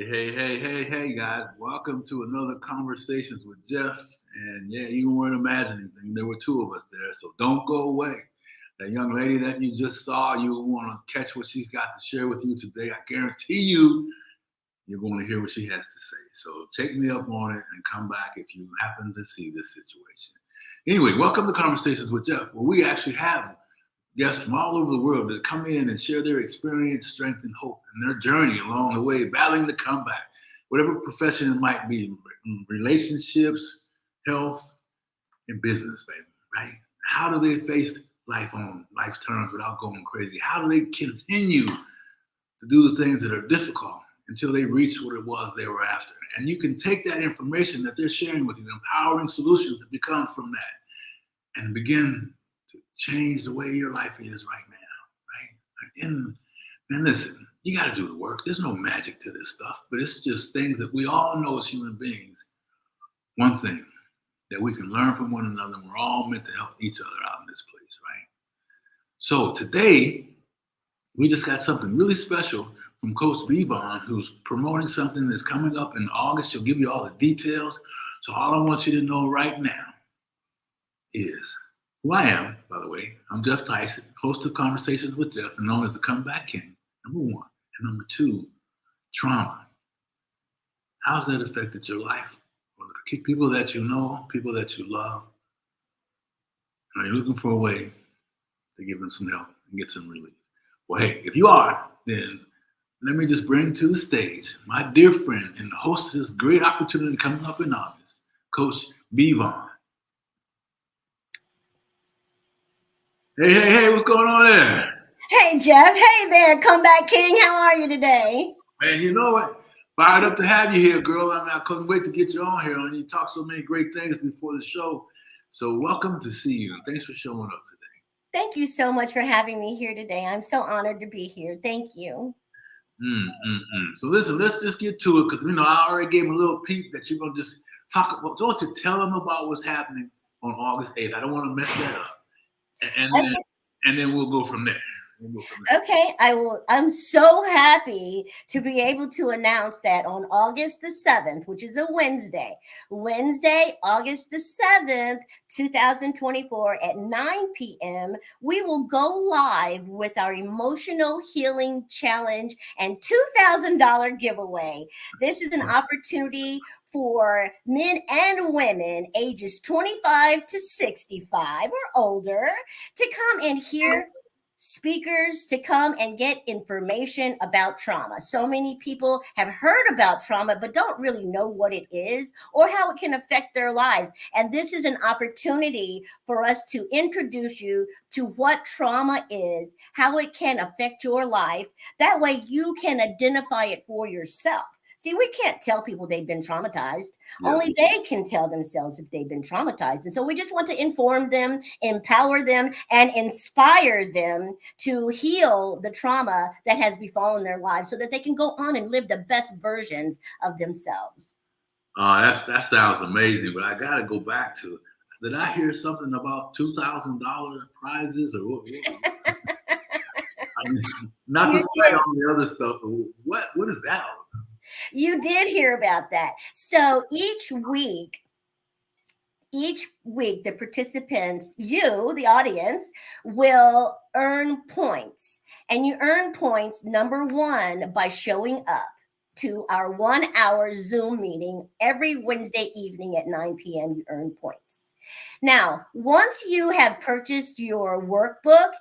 Hey, guys. Welcome to another Conversations with Jeff. And yeah, you weren't imagining anything. There were two of us there, so don't go away. That young lady that you just saw, you want to catch what she's got to share with you today. I guarantee you're going to hear what she has to say. So take me up on it and come back if you happen to see this situation. Anyway, welcome to Conversations with Jeff, where we actually have guests from all over the world that come in and share their experience, strength, and hope and their journey along the way, battling the comeback, whatever profession it might be, relationships, health, and business, baby, right? How do they face life on life's terms without going crazy? How do they continue to do the things that are difficult until they reach what it was they were after? And you can take that information that they're sharing with you, empowering solutions that become from that, and begin to change the way your life is right now, right? And listen, you got to do the work. There's no magic to this stuff, but it's just things that we all know as human beings. One thing that we can learn from one another, and we're all meant to help each other out in this place, right? So today, we just got something really special from Coach B.Von, who's promoting something that's coming up in August. She'll give you all the details. So all I want you to know right now is who I am, by the way. I'm Jeff Tyson, host of Conversations with Jeff, and known as the Comeback King, number one. And number two, trauma. How's that affected your life? Or the people that you know, people that you love. Are you looking for a way to give them some help and get some relief? Well, hey, if you are, then let me just bring to the stage my dear friend and the host of this great opportunity coming up in August, Coach B.Von. Hey, what's going on there? Hey, Jeff. Hey there, Comeback King. How are you today? Man, you know what? Fired up to have you here, girl. I mean, I couldn't wait to get you on here. And you talked so many great things before the show. So welcome to see you. And thanks for showing up today. Thank you so much for having me here today. I'm so honored to be here. Thank you. So listen, let's just get to it because, I already gave him a little peek that you're going to just talk about. Don't you tell them about what's happening on August 8th. I don't want to mess that up. And then we'll go from there. Okay, I will. I'm so happy to be able to announce that on August the 7th, which is a Wednesday, August the 7th, 2024 at 9 p.m., we will go live with our Emotional Healing Challenge and $2,000 giveaway. This is an opportunity for men and women ages 25 to 65 or older to come and hear speakers, to come and get information about trauma. So many people have heard about trauma, but don't really know what it is or how it can affect their lives. And this is an opportunity for us to introduce you to what trauma is, how it can affect your life. That way you can identify it for yourself. See, we can't tell people they've been traumatized. Yeah. Only they can tell themselves if they've been traumatized. And so we just want to inform them, empower them, and inspire them to heal the trauma that has befallen their lives so that they can go on and live the best versions of themselves. That sounds amazing, but I got to go back to, did I hear something about $2,000 prizes or what? I mean, not to say all the other stuff, but what is that all about? You did hear about that. So each week, the participants, you, the audience, will earn points. And you earn points, number one, by showing up to our 1-hour Zoom meeting every Wednesday evening at 9 p.m. You earn points. Now, once you have purchased your workbook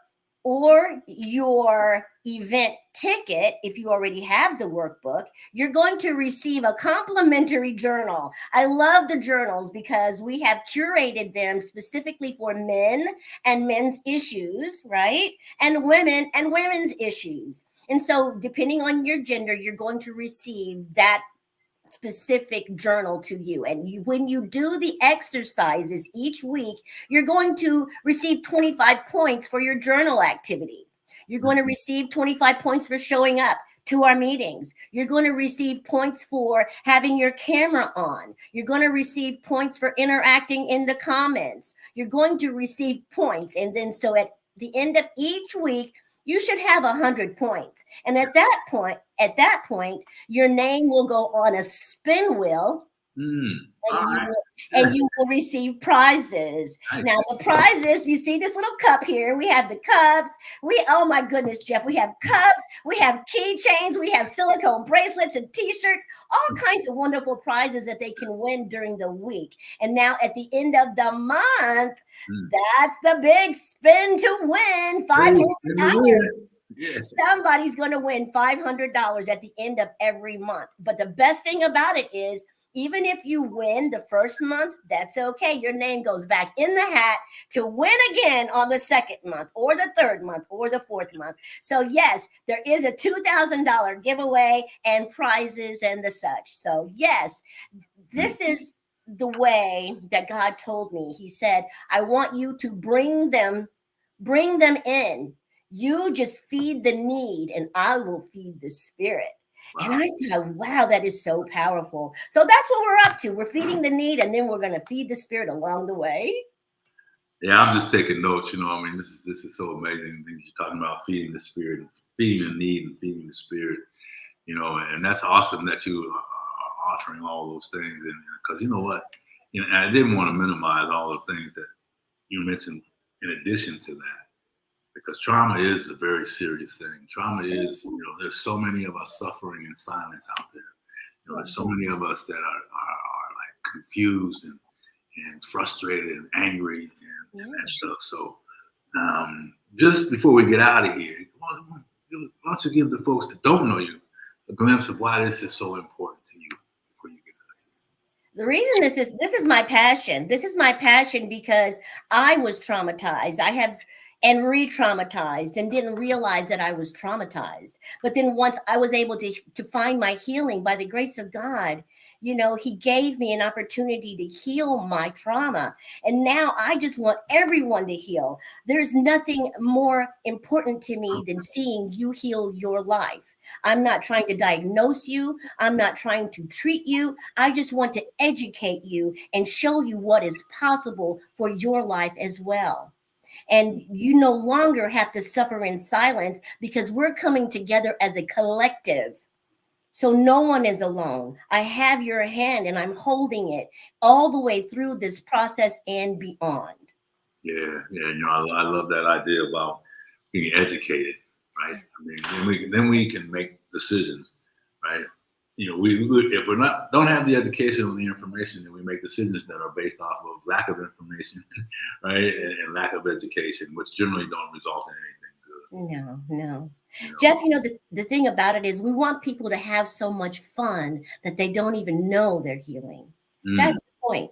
or your event ticket, if you already have the workbook, you're going to receive a complimentary journal. I love the journals because we have curated them specifically for men and men's issues, right? And women and women's issues. And so depending on your gender, you're going to receive that specific journal to you. And when you do the exercises each week, you're going to receive 25 points for your journal activity. You're going to receive 25 points for showing up to our meetings. You're going to receive points for having your camera on. You're going to receive points for interacting in the comments. You're going to receive points. And then so at the end of each week, you should have 100 points. And at that point, your name will go on a spin wheel, All and you right. will, and you will receive prizes. Nice. Now the prizes, you see this little cup here. We have the cups. Oh my goodness, Jeff, we have cups, we have keychains, we have silicone bracelets and t-shirts, all kinds of wonderful prizes that they can win during the week. And now at the end of the month, that's the big spin to win $500. Yes. Somebody's going to win $500 at the end of every month. But the best thing about it is, even if you win the first month, that's okay. Your name goes back in the hat to win again on the second month or the third month or the fourth month. So yes, there is a $2,000 giveaway and prizes and the such. So yes, this is the way that God told me. He said, I want you to bring them in. You just feed the need and I will feed the spirit. Wow. And I thought, wow, that is so powerful. So that's what we're up to. We're feeding the need, and then we're going to feed the spirit along the way. Yeah, I'm just taking notes. I mean, this is so amazing. Things you're talking about, feeding the spirit, and feeding the need, and feeding the spirit. And that's awesome that you are offering all those things. And because you know what, and I didn't want to minimize all the things that you mentioned in addition to that. Because trauma is a very serious thing. Trauma is, there's so many of us suffering in silence out there. There's so many of us that are like confused and frustrated and angry and that stuff. So just before we get out of here, why don't you give the folks that don't know you a glimpse of why this is so important to you before you get out of here? The reason this is my passion. This is my passion because I was traumatized. And re-traumatized and didn't realize that I was traumatized. But then once I was able to find my healing by the grace of God, he gave me an opportunity to heal my trauma. And now I just want everyone to heal. There's nothing more important to me than seeing you heal your life. I'm not trying to diagnose you. I'm not trying to treat you. I just want to educate you and show you what is possible for your life as well. And you no longer have to suffer in silence because we're coming together as a collective. So no one is alone. I have your hand and I'm holding it all the way through this process and beyond. Yeah. I love that idea about being educated, right? I mean, then we can make decisions, right? If we don't have the education or the information, then we make decisions that are based off of lack of information, right, and lack of education, which generally don't result in anything good. No. Jeff, the thing about it is we want people to have so much fun that they don't even know they're healing. That's the point.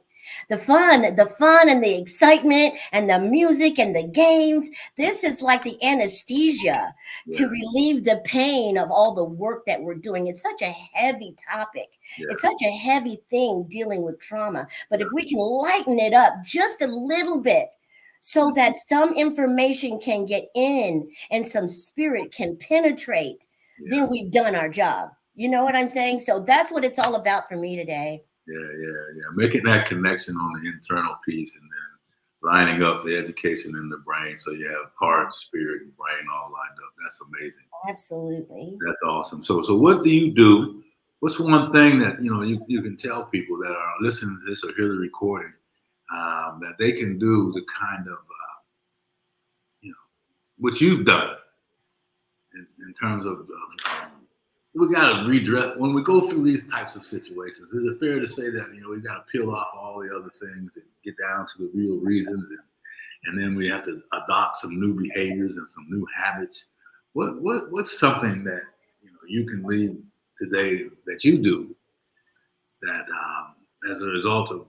The fun and the excitement and the music and the games. This is like the anesthesia to relieve the pain of all the work that we're doing. It's such a heavy topic. Yeah. It's such a heavy thing dealing with trauma. But if we can lighten it up just a little bit so that some information can get in and some spirit can penetrate, then we've done our job. You know what I'm saying? So that's what it's all about for me today. Yeah. Making that connection on the internal piece and then lining up the education in the brain. So you have heart, spirit, and brain all lined up. That's amazing. Absolutely. That's awesome. So what do you do? What's one thing that, you can tell people that are listening to this or hear the recording that they can do to kind of, what you've done in terms of we got to redress when we go through these types of situations. Is it fair to say that we got to peel off all the other things and get down to the real reasons, and then we have to adopt some new behaviors and some new habits? What's something that you can leave today that you do that as a result of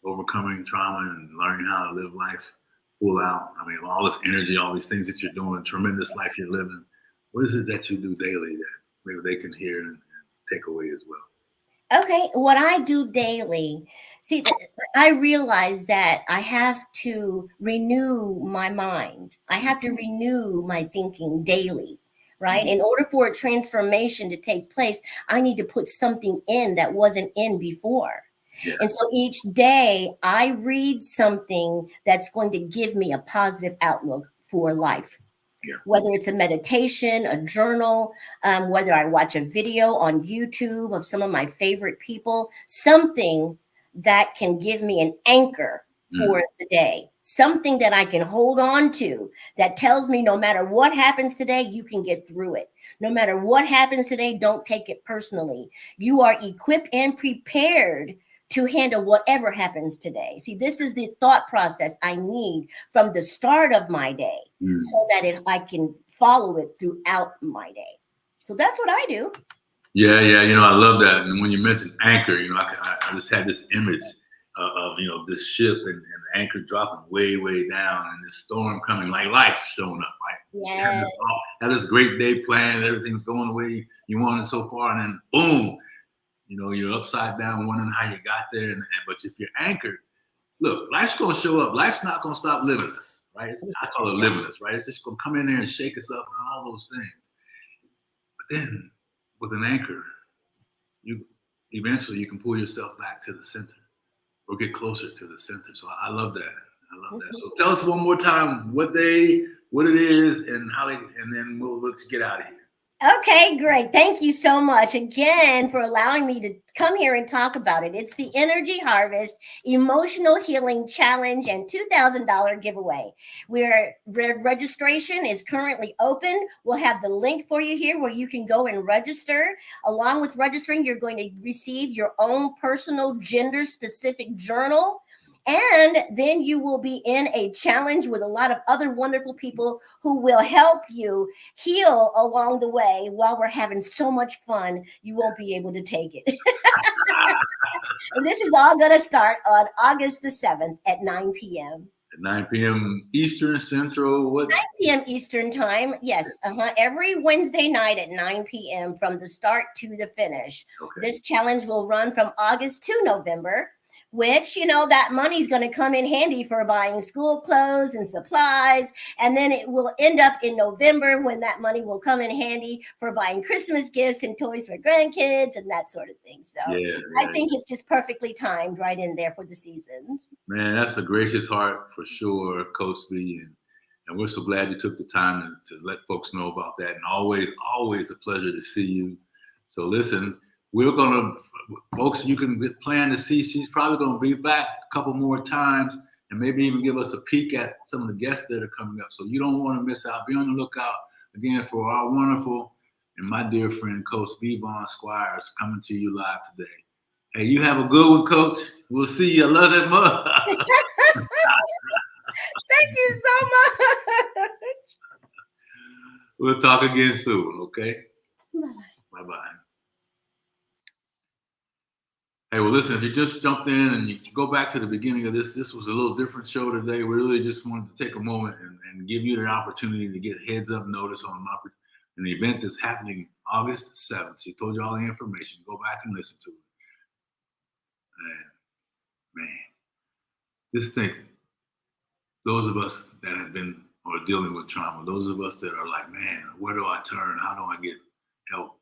overcoming trauma and learning how to live life full out? I mean, all this energy, all these things that you're doing, tremendous life you're living. What is it that you do daily that maybe they can hear and take away as well? Okay, what I do daily, see, I realize that I have to renew my mind. I have to renew my thinking daily, right? In order for a transformation to take place, I need to put something in that wasn't in before. Yeah. And so each day I read something that's going to give me a positive outlook for life. Yeah. whether it's a meditation, a journal, whether I watch a video on YouTube of some of my favorite people, something that can give me an anchor for the day, something that I can hold on to that tells me no matter what happens today, you can get through it. No matter what happens today, don't take it personally. You are equipped and prepared to handle whatever happens today. See, this is the thought process I need from the start of my day so that I can follow it throughout my day. So that's what I do. Yeah, I love that. And when you mentioned anchor, I just had this image of this ship and the anchor dropping way, way down, and this storm coming, like life showing up, right? Yes. Had this great day planned, everything's going the way you wanted so far, and then boom, you're upside down, wondering how you got there. But if you're anchored, look, life's gonna show up. Life's not gonna stop living us, right? I call it living us, right? It's just gonna come in there and shake us up and all those things. But then, with an anchor, you can pull yourself back to the center or get closer to the center. So I love that. So tell us one more time what it is, and and then let's get out of here. Okay, great. Thank you so much again for allowing me to come here and talk about it. It's the Energy Harvest Emotional Healing Challenge and $2,000 giveaway. Registration is currently open. We'll have the link for you here where you can go and register. Along with registering, you're going to receive your own personal gender-specific journal. And then you will be in a challenge with a lot of other wonderful people who will help you heal along the way while we're having so much fun. You won't be able to take it. And this is all going to start on August the 7th at 9 p.m. At 9 p.m. Eastern, Central, what? 9 p.m. Eastern time. Yes. Every Wednesday night at 9 p.m. from the start to the finish. Okay. This challenge will run from August to November, which, that money's going to come in handy for buying school clothes and supplies. And then it will end up in November when that money will come in handy for buying Christmas gifts and toys for grandkids and that sort of thing. So I think it's just perfectly timed right in there for the seasons. Man, that's a gracious heart for sure, Coach B. And we're so glad you took the time to let folks know about that. And always a pleasure to see you. So listen, folks, you can plan to see. She's probably going to be back a couple more times and maybe even give us a peek at some of the guests that are coming up. So you don't want to miss out. Be on the lookout again for our wonderful and my dear friend, Coach B.Von Squires, coming to you live today. Hey, you have a good one, Coach. We'll see you. I love that mug. Thank you so much. We'll talk again soon, okay? Bye-bye. Bye-bye. Hey, well, listen, if you just jumped in and you go back to the beginning of this was a little different show today. We really just wanted to take a moment and give you the opportunity to get heads up notice on an event that's happening August 7th. She told you all the information. Go back and listen to it. And, man, just think, those of us that have been or dealing with trauma, those of us that are like, man, where do I turn? How do I get help?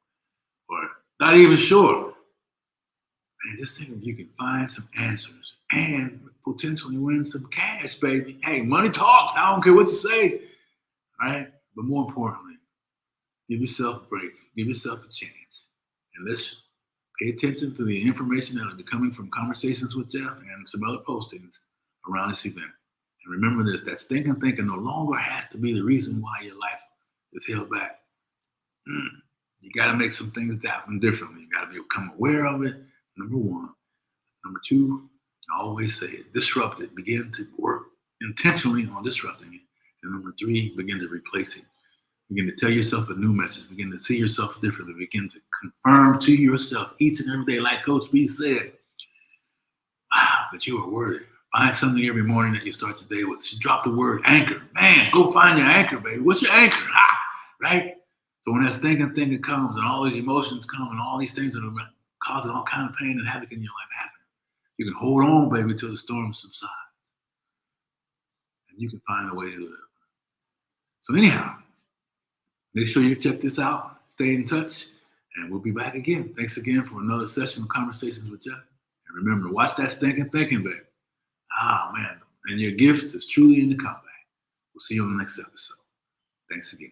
Or not even sure. Man, just think if you can find some answers and potentially win some cash, baby. Hey, money talks. I don't care what you say, right? But more importantly, give yourself a break. Give yourself a chance. And let's pay attention to the information that will be coming from conversations with Jeff and some other postings around this event. And remember this, that stinking thinking no longer has to be the reason why your life is held back. You got to make some things happen differently. You got to become aware of it. Number one. Number two, I always say it, disrupt it. Begin to work intentionally on disrupting it. And number three, begin to replace it. Begin to tell yourself a new message. Begin to see yourself differently. Begin to confirm to yourself each and every day, like Coach B said, that you are worthy. Find something every morning that you start your day with. She dropped the word anchor. Man, go find your anchor, baby. What's your anchor? Right? So when that stinking thing comes and all these emotions come and all these things that are causing all kind of pain and havoc in your life happen, you can hold on, baby, till the storm subsides. And you can find a way to live. So anyhow, make sure you check this out. Stay in touch. And we'll be back again. Thanks again for another session of Conversations with Jeff. And remember, watch that stinking thinking, baby. Man. And your gift is truly in the comeback. We'll see you on the next episode. Thanks again.